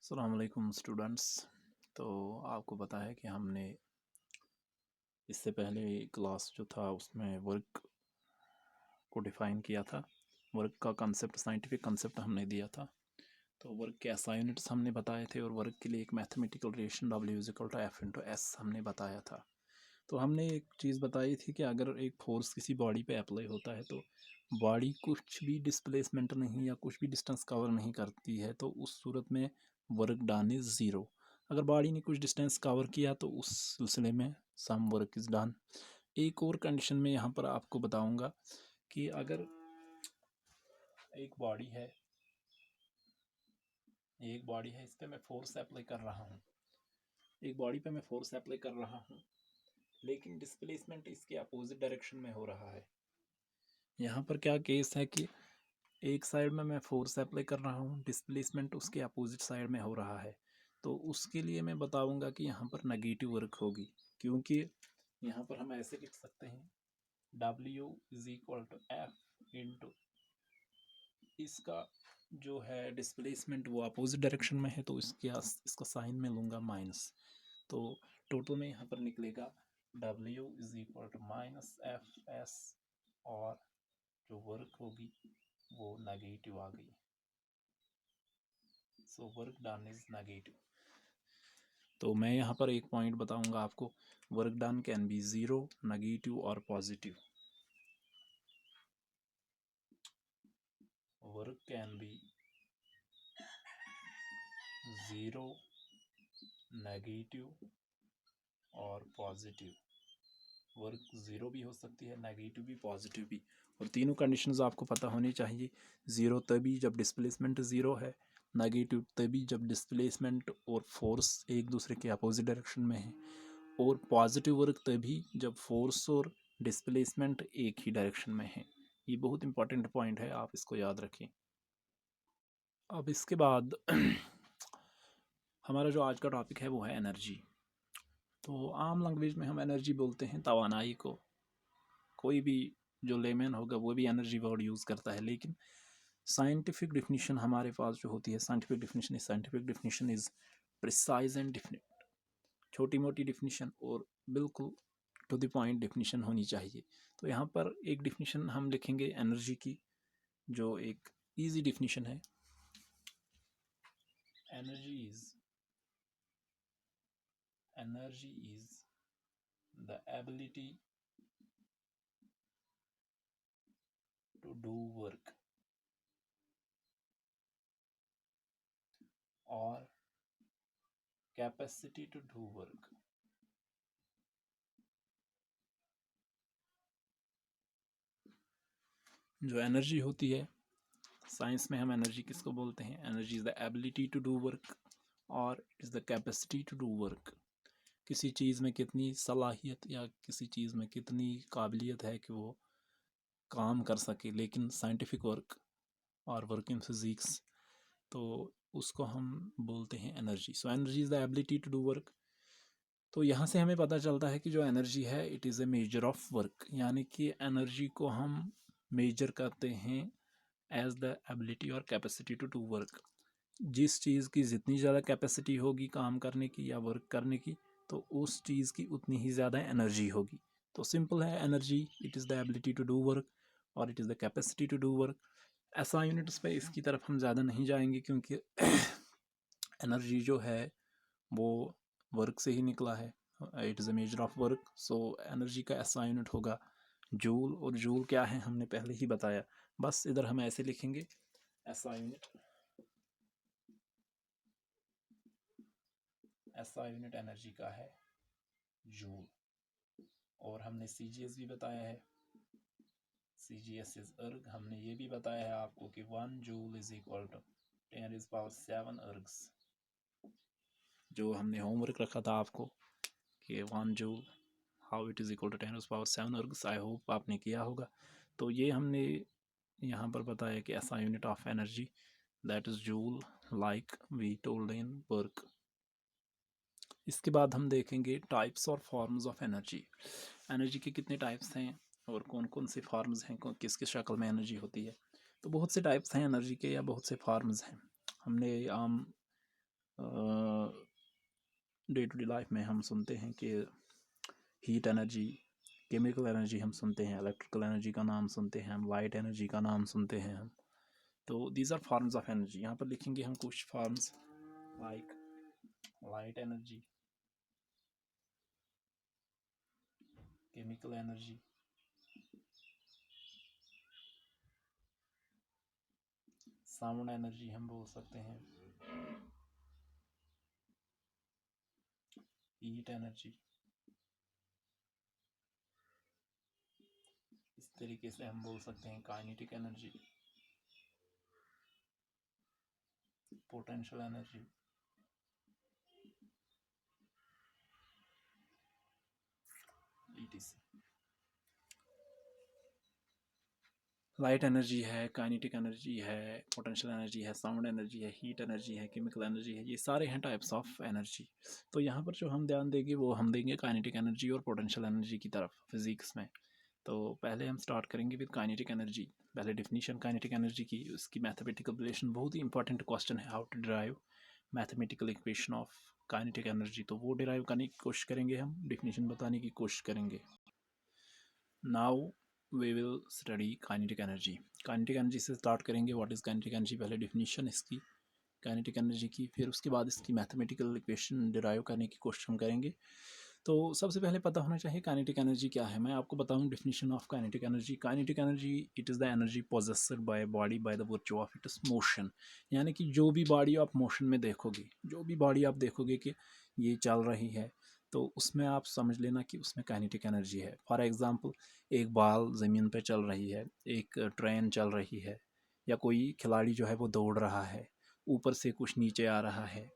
अस्सलाम वालेकुम स्टूडेंट्स। तो आपको पता है कि हमने इससे पहले क्लास जो था उसमें वर्क को डिफ़ाइन किया था। वर्क का कंसेप्ट, साइंटिफिक कंसेप्ट हमने दिया था। तो वर्क के एसआई यूनिट्स हमने बताए थे और वर्क के लिए एक मैथमेटिकल रिलेशन W=F/S हमने बताया था। तो हमने एक चीज़ बताई थी कि अगर एक फोर्स किसी बॉडी पे अप्लाई होता है तो बॉडी कुछ भी डिस्प्लेसमेंट नहीं या कुछ भी डिस्टेंस कवर नहीं करती है, तो उस सूरत में वर्क डन इज़ ज़ीरो। अगर बॉडी ने कुछ डिस्टेंस कवर किया तो उस सिलसिले में सम वर्क इज़ डन। एक और कंडीशन में यहाँ पर आपको बताऊँगा कि अगर एक बॉडी है इस पर मैं फोर्स अप्लाई कर रहा हूँ, एक बॉडी पे मैं फोर्स अप्लाई कर रहा हूँ, लेकिन डिस्प्लेसमेंट इसके अपोजिट डायरेक्शन में हो रहा है। यहाँ पर क्या केस है कि एक साइड में मैं फोर्स अप्लाई कर रहा हूँ, डिस्प्लेसमेंट उसके अपोजिट साइड में हो रहा है, तो उसके लिए मैं बताऊँगा कि यहाँ पर नेगेटिव वर्क होगी। क्योंकि यहाँ पर हम ऐसे लिख सकते हैं W=F इंटू इसका जो है डिस्प्लेसमेंट वो अपोजिट डायरेक्शन में है, तो इसका साइन में लूँगा माइनस। तो टोटल में यहाँ पर निकलेगा W=-F/S और जो वर्क होगी वो नेगेटिव आ गई। So work done is negative. तो मैं यहाँ पर एक पॉइंट बताऊँगा आपको, work done can be zero, negative और positive. Work can be zero, negative और पॉजिटिव। वर्क ज़ीरो भी हो सकती है, नेगेटिव भी, पॉजिटिव भी, और तीनों कंडीशंस आपको पता होनी चाहिए। ज़ीरो तभी जब डिस्प्लेसमेंट ज़ीरो है, नेगेटिव तभी जब डिस्प्लेसमेंट और फोर्स एक दूसरे के अपोजिट डायरेक्शन में है, और पॉजिटिव वर्क तभी जब फोर्स और डिस्प्लेसमेंट एक ही डायरेक्शन में है। ये बहुत इंपॉर्टेंट पॉइंट है, आप इसको याद रखें। अब इसके बाद हमारा जो आज का टॉपिक है वो है एनर्जी। तो आम लैंग्वेज में हम एनर्जी बोलते हैं तवानाई को। कोई भी जो लेमैन होगा वो भी एनर्जी वर्ड यूज़ करता है, लेकिन साइंटिफिक डिफिनीशन हमारे पास जो होती है, scientific definition is precise and definite. छोटी मोटी डिफिनीशन और बिल्कुल टू द पॉइंट डिफिनीशन होनी चाहिए। तो यहाँ पर एक डिफिनीशन हम लिखेंगे एनर्जी की, जो एक इजी डिफिनीशन है। Energy is the ability to do work और कैपेसिटी टू डू वर्क। जो एनर्जी होती है, साइंस में हम एनर्जी किसको बोलते हैं? Energy is the ability to do work और it is the capacity to do work. किसी चीज़ में कितनी सलाहियत या किसी चीज़ में कितनी काबिलियत है कि वो काम कर सके। लेकिन साइंटिफिक वर्क और वर्क इन फिज़िक्स, तो उसको हम बोलते हैं energy. So energy is the ability to do work. तो यहाँ से हमें पता चलता है कि जो एनर्जी है it is a measure of work, यानी कि एनर्जी को हम मेजर करते हैं एज द एबिलिटी और कैपेसिटी टू डू वर्क। जिस चीज़ की जितनी ज़्यादा कैपेसिटी होगी काम करने की या वर्क करने की, तो उस चीज़ की उतनी ही ज़्यादा एनर्जी होगी। तो सिंपल है, energy it is the ability to do work और it is the capacity to do work. ऐसा यूनिट्स पे इसकी तरफ हम ज़्यादा नहीं जाएंगे, क्योंकि एनर्जी जो है वो वर्क से ही निकला है। It is a measure of work. So energy का ऐसा यूनिट होगा जूल, और जूल क्या है हमने पहले ही बताया। बस इधर हम ऐसे लिखेंगे, ऐसा यूनिट एनर्जी का है जूल। और हमने CGS भी बताया है, CGS इज अर्ग। हमने ये भी बताया है आपको कि 1 joule is equal to 10⁻7 ergs. जो हमने होमवर्क रखा था आपको कि 1 joule how it is equal to 10⁻7 ergs, I hope आपने किया होगा। तो ये हमने यहाँ पर बताया कि ऐसा unit of energy that is joule, like we told in work. इसके बाद हम देखेंगे टाइप्स और फॉर्म्स ऑफ एनर्जी। एनर्जी के कितने टाइप्स हैं और कौन कौन से फॉर्म्स हैं, किस किस शक्ल में एनर्जी होती है। तो बहुत से टाइप्स हैं एनर्जी के या बहुत से फॉर्म्स हैं। हमने आम डे टू डे लाइफ में हम सुनते हैं कि हीट एनर्जी, केमिकल एनर्जी हम सुनते हैं, इलेक्ट्रिकल एनर्जी का नाम सुनते हैं हम, लाइट एनर्जी का नाम सुनते हैं हम। तो these are forms of energy. यहाँ पर लिखेंगे हम कुछ forms like light energy, chemical energy, sound energy हम बोल सकते हैं, हीट एनर्जी, इस तरीके से हम बोल सकते हैं kinetic energy, potential energy, etc। Light energy है, काइनेटिक एनर्जी है, पोटेंशियल एनर्जी है, साउंड एनर्जी है, हीट एनर्जी है, केमिकल एनर्जी है, ये सारे हैं टाइप्स ऑफ एनर्जी। तो यहाँ पर जो हम ध्यान देंगे वो हम देंगे काइनेटिक एनर्जी और पोटेंशियल एनर्जी की तरफ फिजिक्स में। तो पहले हम स्टार्ट करेंगे विद काइनेटिक एनर्जी। पहले डिफिनीशन काइनेटिक एनर्जी की, उसकी मैथमेटिकल रिलेशन, बहुत ही इंपॉर्टेंट क्वेश्चन है, how to derive mathematical equation of kinetic energy. तो वो डिराइव करने की कोशिश करेंगे हम, डिफिनीशन बताने की कोशिश करेंगे। Now we will study kinetic energy. Kinetic energy से स्टार्ट करेंगे। व्हाट इज़ काइनेटिक एनर्जी, पहले डिफिनीशन इसकी काइनेटिक एनर्जी की, फिर उसके बाद इसकी मैथमेटिकल इक्वेशन डिराइव करने की कोशिश हम करेंगे। तो सबसे पहले पता होना चाहिए काइनेटिक एनर्जी क्या है। मैं आपको बताऊं definition of kinetic energy. Kinetic energy it is the energy possessed by body by the virtue of its motion. यानी कि जो भी बॉडी आप मोशन में देखोगे, जो भी बॉडी आप देखोगे कि ये चल रही है, तो उसमें आप समझ लेना कि उसमें काइनेटिक एनर्जी है। फॉर एग्ज़ाम्पल, एक बॉल ज़मीन पे चल रही है, एक ट्रेन चल रही है, या कोई खिलाड़ी जो है वो दौड़ रहा है, ऊपर से कुछ नीचे आ रहा है,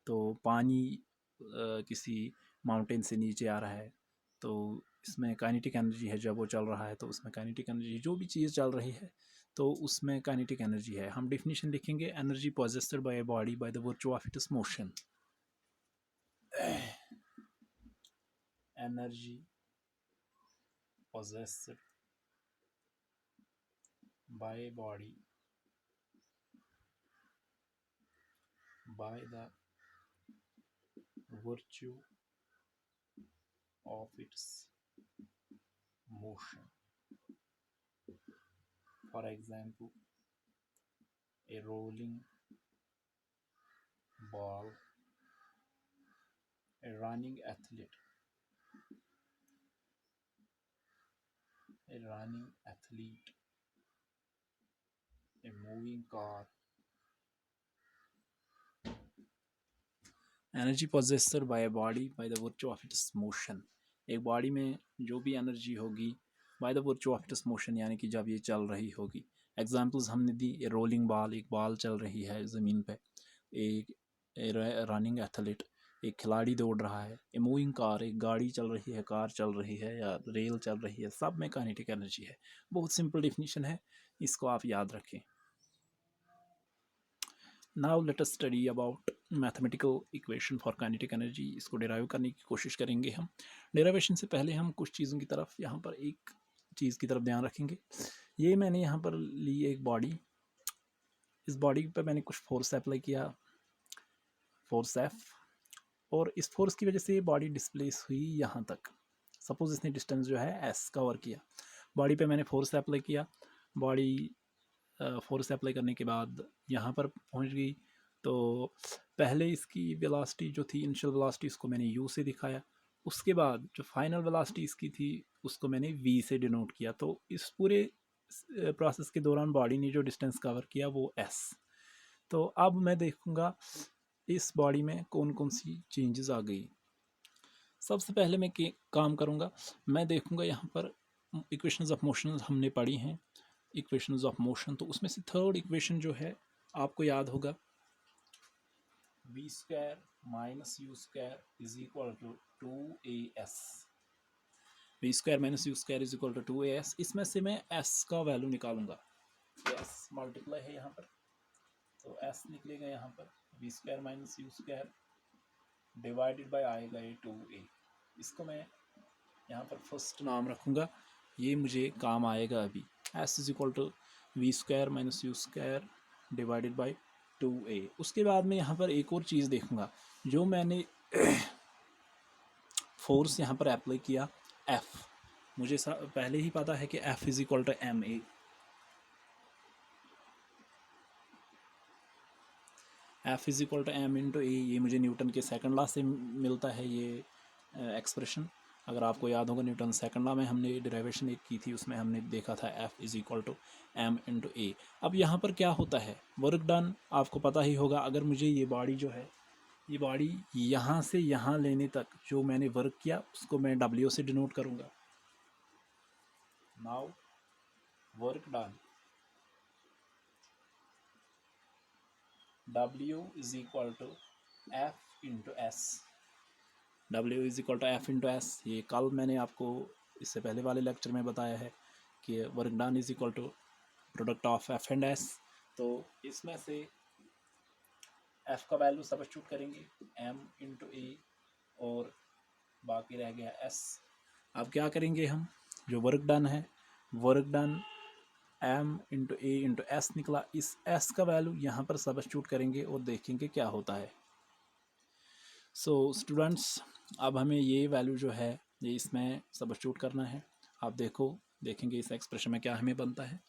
तो पानी किसी माउंटेन से नीचे आ रहा है, तो इसमें काइनेटिक एनर्जी है। जब वो चल रहा है तो उसमें काइनेटिक एनर्जी, जो भी चीज़ चल रही है तो उसमें काइनेटिक एनर्जी है। हम डिफिनीशन लिखेंगे, energy possessed by a body by the virtue of its motion. Energy possessed by a body by the virtue of its motion. For example, a rolling ball, a running athlete, a moving car। Energy possessed by a body by the virtue of its motion. एक body में जो भी energy होगी by the virtue of its motion, यानी कि जब ये चल रही होगी। एग्जांपल्स हमने दी, ए रोलिंग बॉल, एक बॉल चल रही है ज़मीन पे, एक रनिंग एथलीट, एक खिलाड़ी दौड़ रहा है, ए मूविंग कार, एक गाड़ी चल रही है, कार चल रही है या रेल चल रही है, सब में काइनेटिक एनर्जी है। बहुत सिंपल डिफिनीशन है, इसको आप याद रखें। Now let us study about mathematical equation for kinetic energy. इसको डिराइव करने की कोशिश करेंगे हम। डेरिवेशन से पहले हम कुछ चीज़ों की तरफ, यहाँ पर एक चीज़ की तरफ ध्यान रखेंगे। ये मैंने यहाँ पर ली एक बॉडी, इस बॉडी पर मैंने कुछ फोर्स अप्लाई किया, फोर्स एफ, और इस फोर्स की वजह से ये बॉडी डिस्प्लेस हुई यहाँ तक। सपोज इसने डिस्टेंस जो है एस कवर किया, बॉडी पे मैंने फोर्स अप्लाई किया, बॉडी फोर्स अप्लाई करने के बाद यहाँ पर पहुँच गई। तो पहले इसकी वेलोसिटी जो थी, इनिशियल वेलोसिटी, उसको मैंने यू से दिखाया। उसके बाद जो फाइनल वेलोसिटी इसकी थी उसको मैंने वी से डिनोट किया। तो इस पूरे प्रोसेस के दौरान बॉडी ने जो डिस्टेंस कवर किया वो एस। तो अब मैं देखूँगा इस बॉडी में कौन कौन सी चेंजेस आ गई। सबसे पहले मैं काम करूँगा, मैं देखूँगा यहाँ पर इक्वेशंस ऑफ मोशन हमने पढ़ी हैं, इक्वेशंस ऑफ मोशन। तो उसमें से थर्ड इक्वेशन जो है आपको याद होगा, v square minus u square is equal to 2as। V square minus u square is equal to 2as। इसमें से मैं s का वैल्यू निकालूंगा, s मल्टीप्लाई है यहाँ पर, तो s निकलेगा यहाँ पर, v square minus u square divided by आएगा ये 2a। इसको मैं यहाँ पर फर्स्ट नाम रखूँगा, ये मुझे काम आएगा अभी। s is equal to v square minus u square divided by 2a। उसके बाद में यहाँ पर एक और चीज़ देखूँगा, जो मैंने फोर्स यहाँ पर अप्लाई किया F, मुझे पहले ही पता है कि F is equal to ma। F is equal to m into a, ये मुझे न्यूटन के सेकंड लॉ से मिलता है ये एक्सप्रेशन। अगर आपको याद होगा न्यूटन सेकंड लॉ में हमने डेरिवेशन एक की थी, उसमें हमने देखा था F is equal to m into a. अब यहाँ पर क्या होता है, वर्क डन आपको पता ही होगा। अगर मुझे ये बॉडी जो है, ये बॉडी यहाँ से यहाँ लेने तक जो मैंने वर्क किया उसको मैं W से डिनोट करूँगा। Now work done W is equal to F into s. W is equal to F into s, ये कल मैंने आपको इससे पहले वाले लेक्चर में बताया है कि work done is equal to product of F and S। तो इसमें से F का वैल्यू सब्स्टिट्यूट करेंगे M इंटू ए और बाकी रह गया S। अब क्या करेंगे हम, जो वर्क डन है, work done M into a into S निकला, इस S का वैल्यू यहाँ पर सब्स्टिट्यूट करेंगे और देखेंगे क्या होता है। सो स्टूडेंट्स, अब हमें ये वैल्यू जो है ये इसमें सब्स्टिट्यूट करना है। आप देखेंगे इस एक्सप्रेशन में क्या हमें बनता है,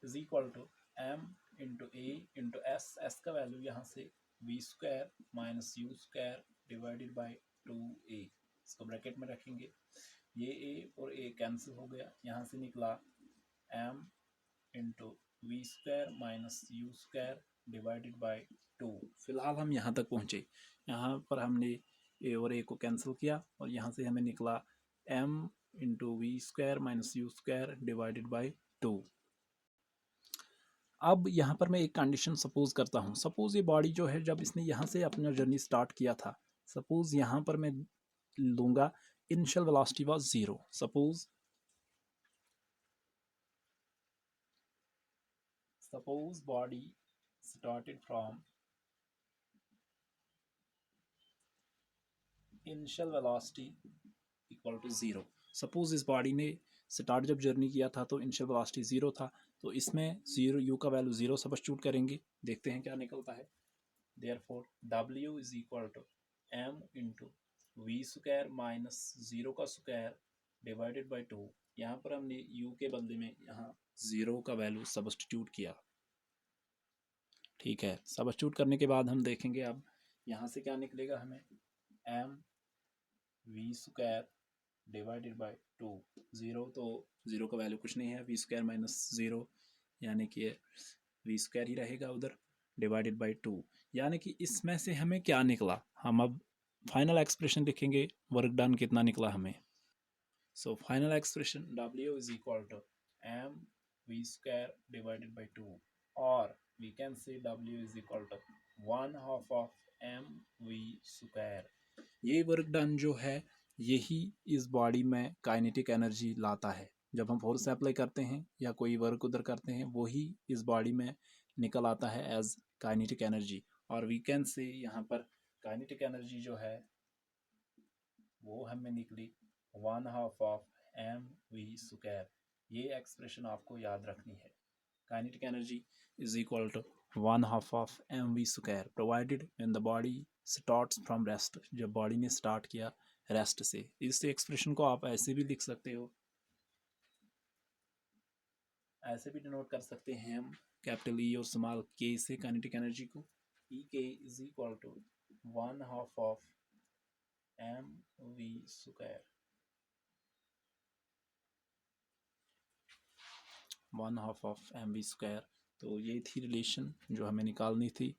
is equal to M into a into s. S का वैल्यू यहाँ से v square minus u square divided by 2a, इसको ब्रैकेट में रखेंगे। ये a और a कैंसिल हो गया, यहाँ से निकला m into v square minus u square divided by 2। फिलहाल हम यहाँ तक पहुँचे, यहाँ पर हमने a और a को कैंसिल किया और यहाँ से हमें निकला m into v square minus u square divided by 2। अब यहाँ पर मैं एक कंडीशन सपोज करता हूँ। सपोज ये बॉडी जो है, जब इसने यहाँ से अपना जर्नी स्टार्ट किया था, सपोज यहाँ पर मैं लूँगा initial velocity was 0। Suppose body started from initial velocity equal to 0। Suppose इस बॉडी ने स्टार्ट जब जर्नी किया था तो इनिशियल वेलोसिटी 0 था, तो इसमें 0 यू का वैल्यू 0 सब्स्टिट्यूट करेंगे, देखते हैं क्या निकलता है। Therefore W is equal to m into v square minus 0 का स्क्वायर डिवाइडेड बाई 2। यहाँ पर हमने u के बदले में यहाँ 0 का वैल्यू सब्स्टिट्यूट किया। ठीक है, सब्स्टिट्यूट करने के बाद हम देखेंगे अब यहाँ से क्या निकलेगा हमें, m v square divided by 2। 0 तो 0 का वैल्यू कुछ नहीं है, वी स्क्वायर माइनस 0 यानी कि वी स्क्वायर ही रहेगा उधर, डिवाइडेड बाई 2। यानी कि इसमें से हमें क्या निकला, हम अब फाइनल एक्सप्रेशन लिखेंगे वर्क डन कितना निकला हमें। So final expression W is equal to m v square divided by 2, और we can say W is equal to 1/2 of m v square. ये वर्क डन जो है यही इस बॉडी में काइनेटिक एनर्जी लाता है। जब हम फोर्स अप्लाई करते हैं या कोई वर्क उधर करते हैं, वही इस बॉडी में निकल आता है एज काइनेटिक एनर्जी। और वी कैन से यहाँ पर काइनेटिक एनर्जी जो है वो हमें निकली 1/2 ऑफ m वी स्क्वायर। ये एक्सप्रेशन आपको याद रखनी है। Kinetic energy is equal to 1/2 of m v square provided when the body starts from rest, जब बॉडी ने स्टार्ट किया रेस्ट से। इस एक्सप्रेशन को आप ऐसे भी लिख सकते हो, ऐसे भी डिनोट कर सकते हैं हम कैपिटल E और स्मॉल k से काइनेटिक एनर्जी को। E k is equal to 1/2 of m v square, 1/2 of m v square. तो ये थी रिलेशन जो हमें निकालनी थी।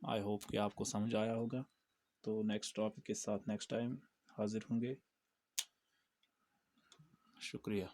आई होप कि आपको समझ आया होगा। तो नेक्स्ट टॉपिक के साथ नेक्स्ट टाइम हाजिर होंगे। शुक्रिया।